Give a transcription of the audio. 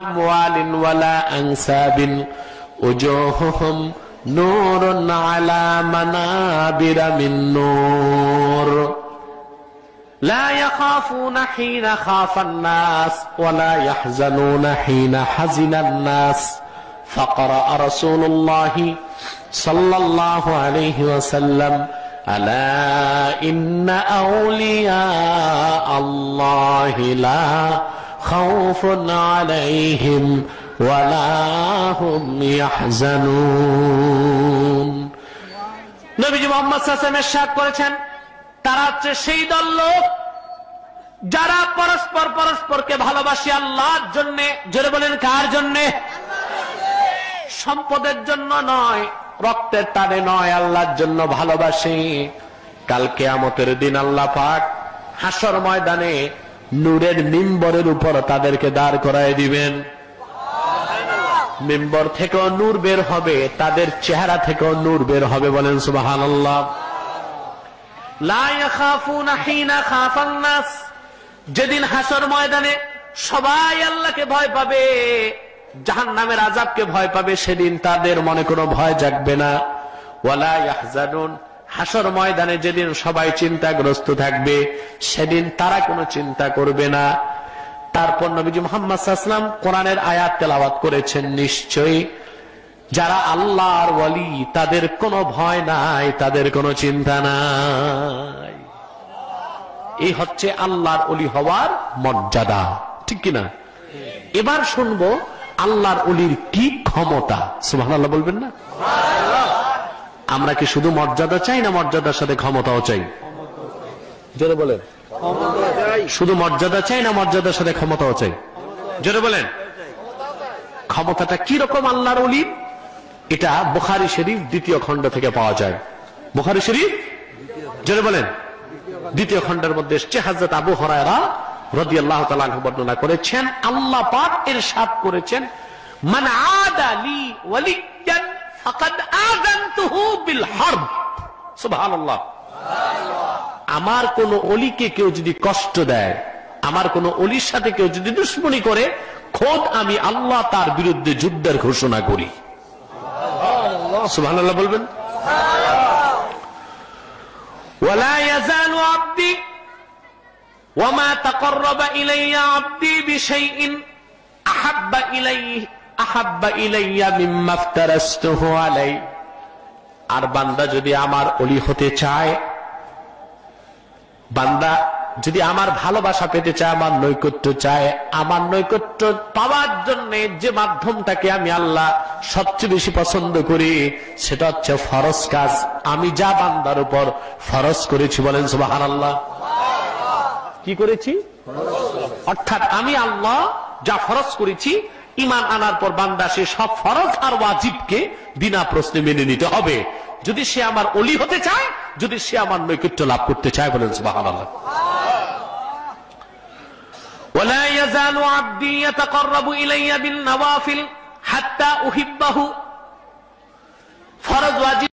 أموال ولا أنساب وجوههم نور على منابر من نور لا يخافون حين خاف الناس ولا يحزنون حين حزن الناس فقرأ رسول الله صلى الله عليه وسلم ألا إن أولياء الله لا خوف عليهم ولا هم يحزنون নবীজি মুহাম্মদ সাল্লাল্লাহু আলাইহি ওয়াসাল্লাম ইরশাদ করেছেন তারা হচ্ছে সেই দল লোক যারা পরস্পরকে ভালোবাসে আল্লাহর জন্য। জোরে বলেন কার জন্য? সম্পদের জন্য নয়, রক্তের টানে নয়, আল্লাহর জন্য ভালোবাসে। কাল কিয়ামতের দিন আল্লাহ পাক হাসর ময়দানে নূরের মিম্বরের উপর তাদেরকে দাঁড় করায় দিবেন। মিম্বর থেকেও নূর বের হবে, তাদের চেহারা থেকেও নূর বের হবে। বলেন সুবহানাল্লাহ। লা ইয়াখাফুনা হিনা খাফান নাস, যেদিন হাসর ময়দানে সবাই আল্লাহকে ভয় পাবে, জাহান্নামের আযাবকে ভয় পাবে, সেদিন তাদের মনে কোনো ভয় জাগবে না। ওয়ালা ইয়াহজানুন, হাসর ময়দানে যেদিন সবাই চিন্তাগ্রস্ত থাকবে, সেদিন তারা কোনো চিন্তা করবে না। তারপর নবীজি মুহাম্মদ সাল্লাল্লাহু আলাইহি ওয়াসাল্লাম কোরআনের আয়াত তেলাওয়াত করেছেন, নিশ্চয়ই যারা আল্লাহর ওয়ালি তাদের কোনো ভয় নাই, তাদের কোনো চিন্তা নাই। এই হচ্ছে আল্লাহর ওলি হওয়ার মর্যাদা, ঠিক কিনা? এবার শুনবো আল্লাহর ওলির কি ক্ষমতা। সুবহানাল্লাহ বলবেন না? আমরা কি শুধু মর্যাদা চাই না মর্যাদার সাথে ক্ষমতাও চাই? জোরে বলেন। শুধু মর্যাদা চাই না মর্যাদার সাথে ক্ষমতাও চাই? জোরে বলেন। ক্ষমতাটা কি রকম আল্লাহর ওলির? এটা বুখারী শরীফ 2য় খণ্ড থেকে পাওয়া যায়। বুখারী শরীফ, জোরে বলেন, 2য় খণ্ডের মধ্যে এসেছে। হযরত আবু হুরায়রা রাদিয়াল্লাহু তাআলা আনহু বর্ণনা করেছেন, আল্লাহ পাক ইরশাদ করেছেন, মান আদা লি ওয়ালিয়ান ফাকাদ আযানতুহু বিল হারব। সুবহানাল্লাহ। আমার কোন ওলিকে কেউ যদি কষ্ট দেয়, আমার কোন ওলির সাথে কেউ যদি দুশমনি করে, খোদ আমি আল্লাহ তার বিরুদ্ধে যুদ্ধের ঘোষণা করি। সুবহানাল্লাহ বলবেন। ওয়ালা ইয়াজালু আবদি ওয়া মা তাকাররাবা ইলাইয়া আবদি বিশাইইন আহাব্বা ইলাইয়া মিম্মা ইফতারাসতুহু আলাইহি। আর বান্দা যদি আমার ওলি হতে চায়, বান্দা যদি আমার ভালোবাসা পেতে চায়, আমার নৈকট্য চায়, আমার নৈকট্য পাওয়ার জন্য যে মাধ্যমটাকে আমি আল্লাহ সবচেয়ে বেশি পছন্দ করি, সেটা হচ্ছে ফরজ কাজ। আমি যা বান্দার উপর ফরজ করেছি, বলেন সুবহানাল্লাহ। কি করেছি? অর্থাৎ আমি আল্লাহ যা ফরজ করেছি, ঈমান আনার পর বান্দা সে সব ফরজ আর ওয়াজিবকে বিনা প্রশ্নে মেনে নিতে হবে, যদি সে আমার ওলি হতে চায়, যদি সে আমার নৈকট্য লাভ করতে চায়। বলেন সুবহানাল্লাহ। ওয়ালা ইয়াজালু আবদি ইয়াতাকাররাবু ইলাইয়া বিন নওয়াফিল হাত্তা উহিব্বাহু। ফরজ ওয়াজিব